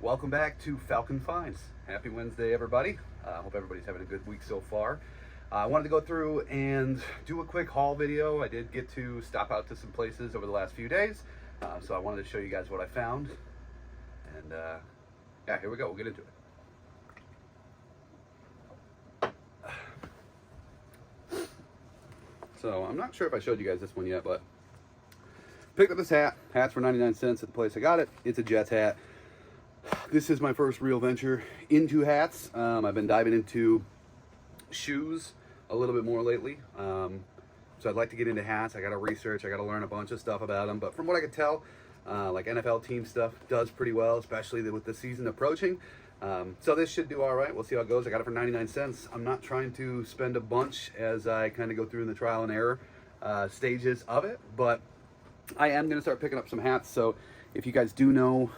Welcome back to Falcon Finds. Happy Wednesday, everybody. Hope everybody's having a good week so far. I wanted to go through and do a quick haul video. I did get to stop out to some places over the last few days, so I wanted to show you guys what I found. And yeah, here we go. We'll get into it. So I'm not sure if I showed you guys this one yet, but picked up this hat. Hats for 99 cents at the place I got it. It's a Jets hat. This is my first real venture into hats. I've been diving into shoes a little bit more lately. So I'd like to get into hats. I got to research. I got to learn a bunch of stuff about them. But from what I could tell, like NFL team stuff does pretty well, especially with the season approaching. So this should do all right. We'll see how it goes. I got it for 99 cents. I'm not trying to spend a bunch as I kind of go through the trial and error stages of it. But I am going to start picking up some hats. So if you guys do know,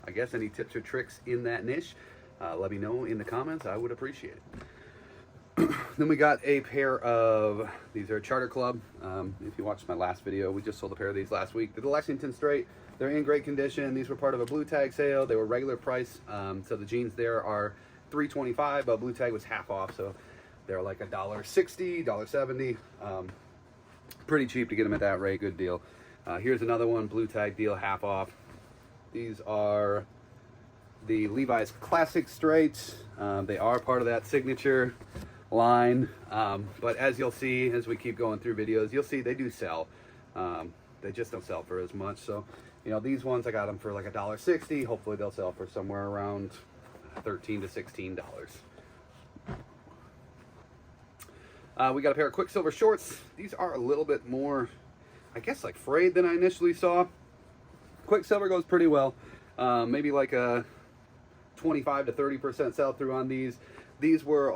I guess, any tips or tricks in that niche, let me know in the comments. I would appreciate it. Then we got a pair of, these are Charter Club. If you watched my last video, we just sold a pair of these last week. They're the Lexington Straight. They're in great condition. These were part of a blue tag sale. They were regular price. So the jeans there are $3.25, but blue tag was half off. So they're like $1.60, $1.70. Pretty cheap to get them at that rate. Good deal. Here's another one, blue tag deal, half off. These are the Levi's Classic Straights. They are part of that signature line, but as you'll see, as we keep going through videos, you'll see they do sell. They just don't sell for as much. So, you know, these ones I got them for like $1.60. Hopefully they'll sell for somewhere around $13 to $16. We got a pair of Quicksilver shorts. These are a little bit more, I guess, like frayed than I initially saw. Quicksilver goes pretty well. Maybe like a 25 to 30% sell through on these. These were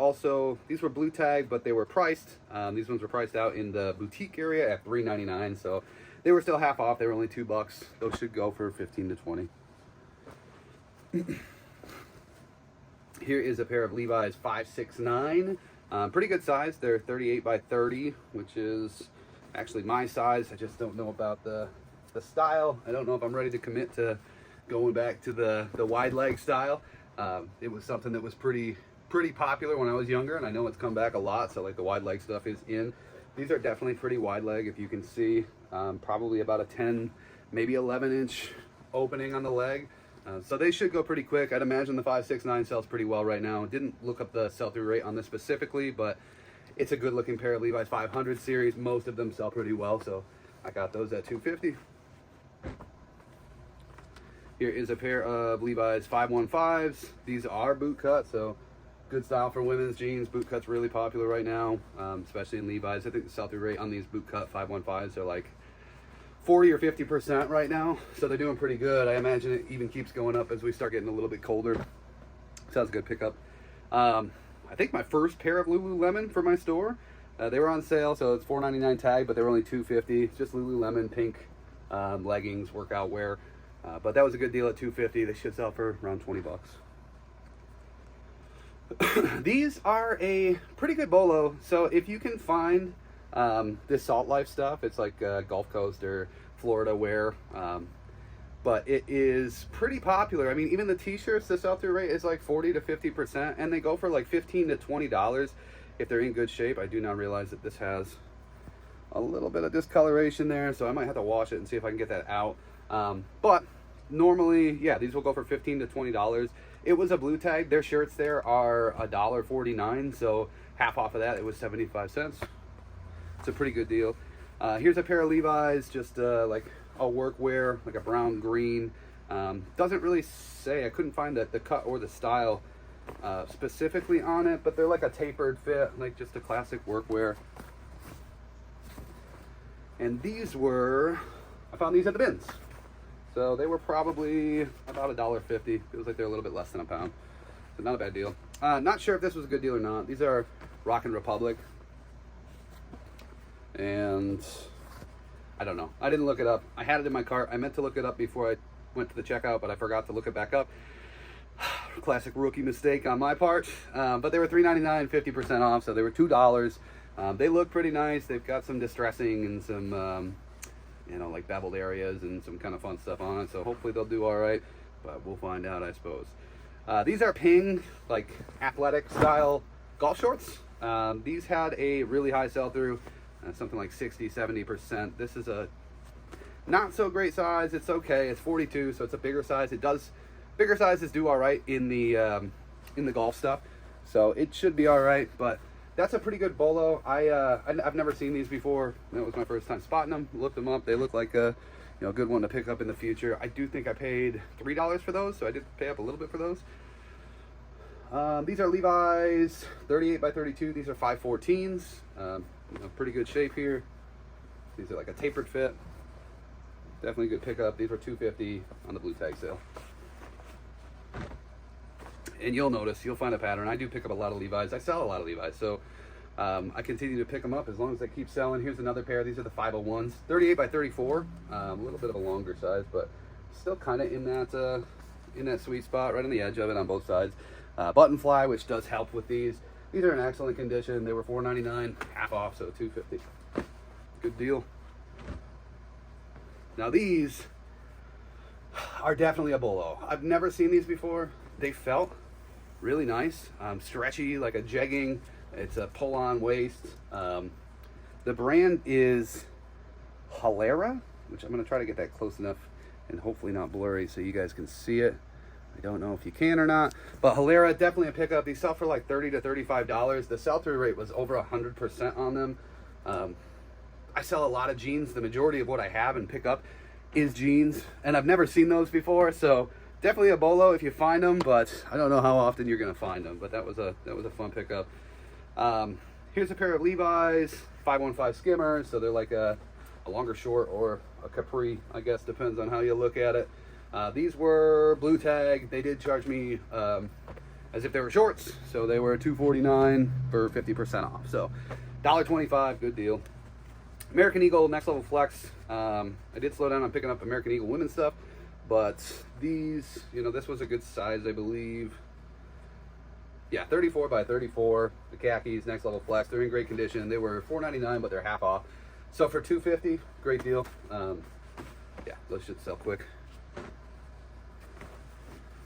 blue tag, but they were priced. These ones were priced out in the boutique area at $3.99, so they were still half off. They were only $2. Those should go for 15 to 20. Here is a pair of Levi's 569. Pretty good size. They're 38 by 30, which is actually my size. I just don't know about the style. I don't know if I'm ready to commit to going back to the wide leg style. It was something that was pretty popular when I was younger, and I know it's come back a lot, so like the wide leg stuff is in. These are definitely pretty wide leg, if you can see. Probably about a 10, maybe 11 inch opening on the leg. So they should go pretty quick. I'd imagine the 569 sells pretty well right now. Didn't look up the sell-through rate on this specifically, but it's a good looking pair of Levi's 500 series. Most of them sell pretty well, so I got those at $2.50. Here is a pair of Levi's 515s. These are boot cut, so good style for women's jeans. Boot cut's really popular right now, especially in Levi's. I think the sell-through rate on these boot cut 515s are like 40 or 50% right now, so they're doing pretty good. I imagine it even keeps going up as we start getting a little bit colder. Sounds a good pickup. I think my first pair of Lululemon for my store, they were on sale, so it's $4.99 tag, but they were only $2.50. It's just Lululemon pink leggings, workout wear. But that was a good deal at $2.50. They should sell for around $20. These are a pretty good bolo. So if you can find this Salt Life stuff, it's like Gulf Coast or Florida wear. But it is pretty popular. I mean, even the t-shirts, the sell-through rate is like 40 to 50%, and they go for like $15 to $20 if they're in good shape. I do now realize that this has a little bit of discoloration there, so I might have to wash it and see if I can get that out. But normally, yeah, these will go for $15 to $20. It was a blue tag. Their shirts there are $1.49, so half off of that, it was 75 cents. It's a pretty good deal. Here's a pair of Levi's, just like a workwear, like a brown green. Doesn't really say, I couldn't find the cut or the style specifically on it, but they're like a tapered fit, like just a classic workwear. And these were, I found these at the bins. So they were probably about $1.50. It was like they're a little bit less than a pound. So not a bad deal. Not sure if this was a good deal or not. These are Rockin' Republic. And I don't know. I didn't look it up. I had it in my cart. I meant to look it up before I went to the checkout, but I forgot to look it back up. Classic rookie mistake on my part. But they were $3.99, 50% off, so they were $2. They look pretty nice. They've got some distressing and some you know, like beveled areas and some kind of fun stuff on it. So hopefully they'll do all right. but we'll find out, I suppose. These are Ping, like athletic style golf shorts. These had a really high sell-through, something like 60-70%. This is a not so great size. It's okay. It's 42, so it's a bigger size. Bigger sizes do all right in the golf stuff, so it should be all right. But that's a pretty good bolo. I've never seen these before. It was my first time spotting them. Looked them up. They look like a good one to pick up in the future. I do think I paid $3 for those, so I did pay up a little bit for those. These are Levi's 38 by 32. These are 514s. Pretty good shape here. These are like a tapered fit. Definitely a good pickup. These were $250 on the blue tag sale. And you'll find a pattern. I do pick up a lot of Levi's. I sell a lot of Levi's, so I continue to pick them up as long as they keep selling. Here's another pair. These are the 501s, 38 by 34. A little bit of a longer size, but still kind of in that sweet spot, right on the edge of it on both sides. Button fly, which does help with these. These are in excellent condition. They were $4.99, half off, so $2.50. Good deal. Now these are definitely a bolo. I've never seen these before. They felt really nice, stretchy, like a jegging. It's a pull-on waist. The brand is Halera, which I'm going to try to get that close enough and hopefully not blurry so you guys can see it. I don't know if you can or not, but Halera, definitely a pickup. These sell for like $30 to $35. The sell-through rate was over 100% on them. I sell a lot of jeans. The majority of what I have and pick up is jeans, and I've never seen those before, so definitely a bolo if you find them, but I don't know how often you're going to find them, but that was a fun pickup. Here's a pair of Levi's 515 skimmers, so they're like a longer short or a capri, I guess, depends on how you look at it. These were blue tag. They did charge me as if they were shorts, so they were $249 for 50% off, so $1.25, good deal. American Eagle Next Level Flex. I did slow down on picking up American Eagle women's stuff, but these, this was a good size, I believe. Yeah, 34 by 34. The khakis, Next Level Flex. They're in great condition. They were $4.99, but they're half off. So for $2.50, great deal. Yeah, those should sell quick.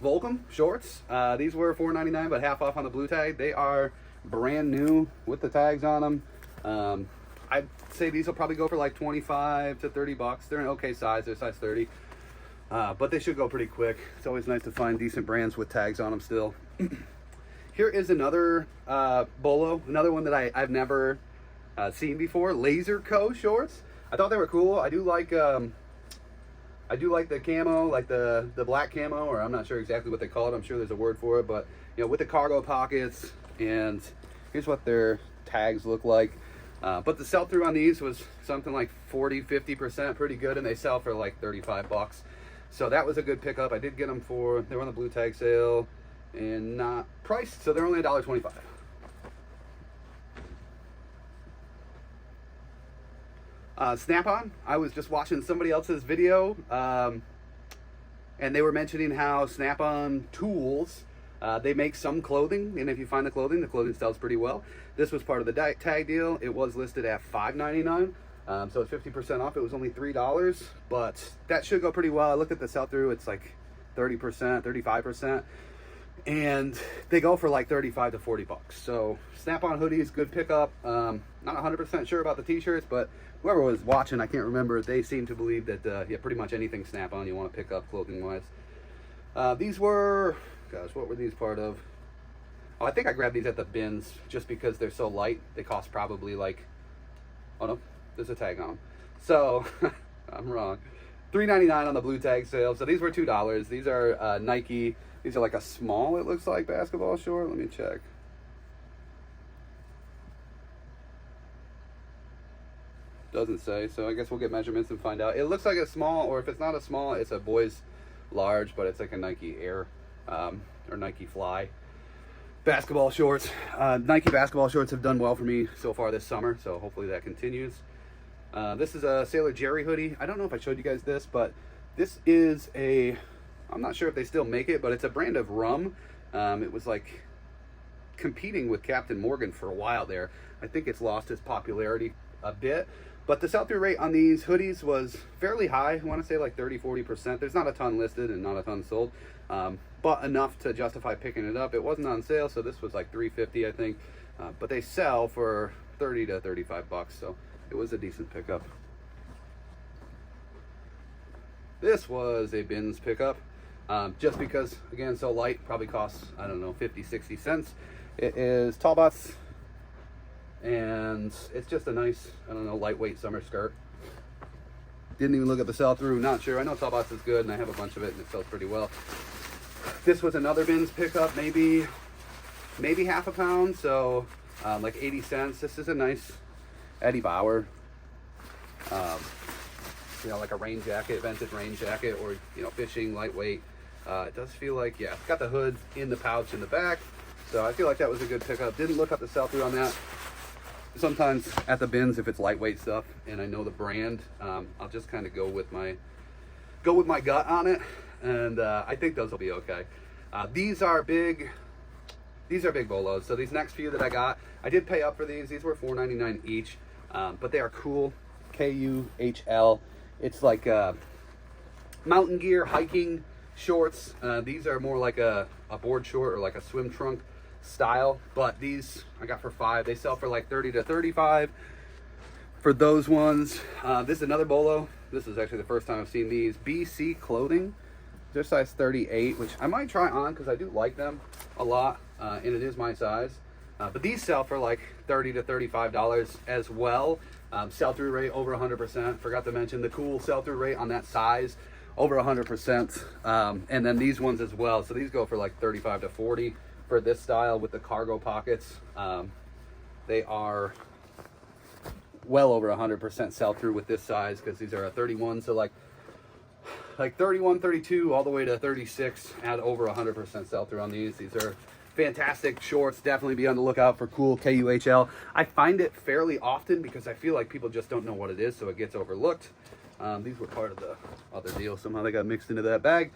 Volcom shorts. These were $4.99, but half off on the blue tag. They are brand new with the tags on them. I'd say these will probably go for like 25 to 30 bucks. They're an okay size. They're size 30. But they should go pretty quick. It's always nice to find decent brands with tags on them still. Here is another bolo, another one that I've never seen before. Laser Co shorts. I thought they were cool. I do like the camo, like the black camo, or I'm not sure exactly what they call it. I'm sure there's a word for it, but with the cargo pockets. And here's what their tags look like. But the sell-through on these was something like 40-50%, pretty good, and they sell for like 35 bucks. So that was a good pickup. I did get them they were on the blue tag sale and not priced, so they're only $1.25. Snap-on. I was just watching somebody else's video, and they were mentioning how Snap-on tools, they make some clothing, and if you find the clothing sells pretty well. This was part of the tag deal. It was listed at $5.99, so it's 50% off. It was only $3, but that should go pretty well. I looked at the sell-through. It's like 30%, 35%, and they go for like 35 to 40 bucks. So Snap-on hoodies, good pickup. Not 100% sure about the t-shirts, but whoever was watching, I can't remember, they seem to believe that yeah, pretty much anything Snap-on you want to pick up clothing-wise. These were, gosh, what were these part of? Oh, I think I grabbed these at the bins just because they're so light. They cost probably like, oh no, there's a tag on them. So, I'm wrong. $3.99 on the blue tag sale. So these were $2. These are Nike. These are like a small, it looks like, basketball short. Let me check. Doesn't say, so I guess we'll get measurements and find out. It looks like a small, or if it's not a small, it's a boy's large, but it's like a Nike Air or Nike Fly basketball shorts. Nike basketball shorts have done well for me so far this summer, so hopefully that continues. This is a Sailor Jerry hoodie. I don't know if I showed you guys this, but this is I'm not sure if they still make it, but it's a brand of rum. It was like competing with Captain Morgan for a while there. I think it's lost its popularity a bit, But the sell-through rate on these hoodies was fairly high. I want to say like 30-40%. There's not a ton listed and not a ton sold, but enough to justify picking it up. It wasn't on sale, so this was like $3.50, I think. But they sell for 30 to 35 bucks, so it was a decent pickup. This was a bins pickup, just because, again, so light, probably costs, I don't know, 50-60 cents. It is Talbot's, and it's just a nice, I don't know, lightweight summer skirt. Didn't even look at the sell-through, not sure. I know Talbot's is good, and I have a bunch of it, and it sells pretty well. This was another bins pickup, maybe half a pound, so like 80 cents. This is a nice Eddie Bauer, you know, like a rain jacket, vintage rain jacket, or, you know, fishing, lightweight. It does feel like, yeah, it's got the hood in the pouch in the back, so I feel like that was a good pickup. Didn't look up the sell-through on that. Sometimes at the bins, if it's lightweight stuff and I know the brand, I'll just kind of go with my gut on it, and I think those will be okay. These are big BOLOS. So these next few that I got, I did pay up for these. These were $4.99 each, but they are cool. KUHL. It's like mountain gear, hiking shorts. These are more like a board short or like a swim trunk style, but these I got for $5. They sell for like 30 to 35 for those ones. This is another Bolo. This is actually the first time I've seen these. BC Clothing. They're size 38, which I might try on because I do like them a lot, and it is my size. But these sell for like $30 to $35 as well. Sell-through rate over 100%. Forgot to mention the cool sell-through rate on that size, over 100%. And then these ones as well. So these go for like 35 to 40 for this style with the cargo pockets. They are well over 100% sell-through with this size because these are a 31. So like 31, 32, all the way to 36 at over 100% sell-through on these. These are fantastic shorts. Definitely be on the lookout for cool KUHL. I find it fairly often because I feel like people just don't know what it is, so it gets overlooked. These were part of the other deal. Somehow they got mixed into that bag.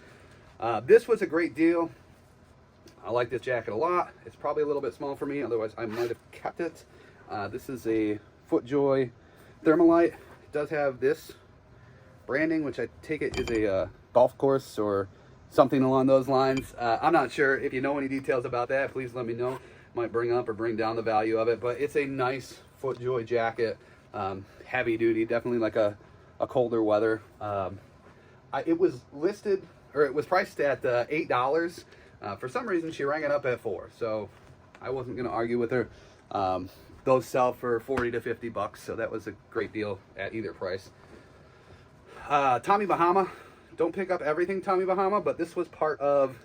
This was a great deal. I like this jacket a lot. It's probably a little bit small for me, otherwise I might have kept it. This is a FootJoy Thermalite. It does have this branding, which I take it is a golf course or something along those lines. I'm not sure. If you know any details about that, please let me know. Might bring up or bring down the value of it, but it's a nice FootJoy jacket. Heavy duty, definitely like a colder weather. It was listed, or it was priced at $8. For some reason, she rang it up at $4, so I wasn't going to argue with her. Those sell for 40 to 50 bucks, so that was a great deal at either price. Tommy Bahama. Don't pick up everything Tommy Bahama, but this was part of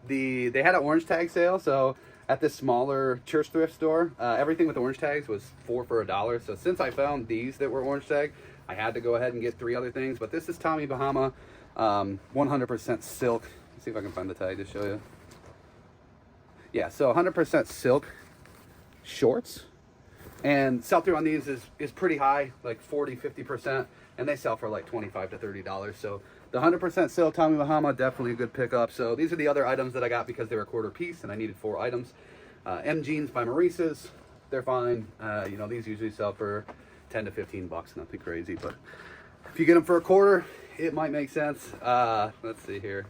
they had an orange tag sale. So at this smaller church thrift store, everything with orange tags was $4 for $1. So since I found these that were orange tag, I had to go ahead and get 3 other things. But this is Tommy Bahama, 100% silk. Let's see if I can find the tag to show you. Yeah, so 100% silk shorts. And sell-through on these is pretty high, like 40-50%, and they sell for like $25 to $30. So the 100% silk Tommy Bahama, definitely a good pickup. So these are the other items that I got because they were a quarter piece and I needed 4 items. M jeans by Maurice's, they're fine. You know, these usually sell for 10 to 15 bucks, nothing crazy. But if you get them for a quarter, it might make sense. Let's see here.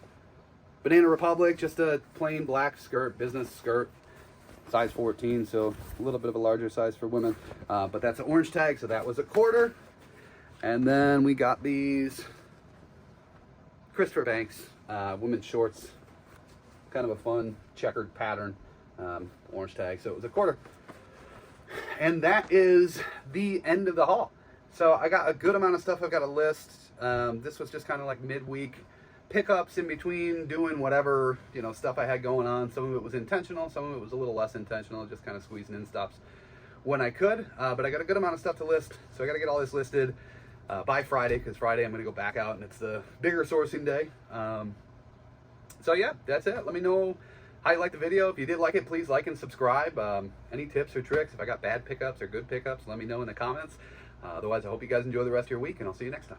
Banana Republic, just a plain black skirt, business skirt. Size 14, so a little bit of a larger size for women, but that's an orange tag, so that was a quarter. And then we got these Christopher Banks women's shorts, kind of a fun checkered pattern, orange tag, so it was a quarter. And that is the end of the haul. So I got a good amount of stuff I've got a list. This was just kind of like midweek pickups in between doing whatever, you know, stuff I had going on. Some of it was intentional, some of it was a little less intentional, just kind of squeezing in stops when I could. But I got a good amount of stuff to list, so I got to get all this listed by Friday, because Friday I'm going to go back out and it's the bigger sourcing day. So yeah, that's it. Let me know how you liked the video. If you did like it, please like and subscribe. Any tips or tricks, if I got bad pickups or good pickups, let me know in the comments. Otherwise, I hope you guys enjoy the rest of your week, and I'll see you next time.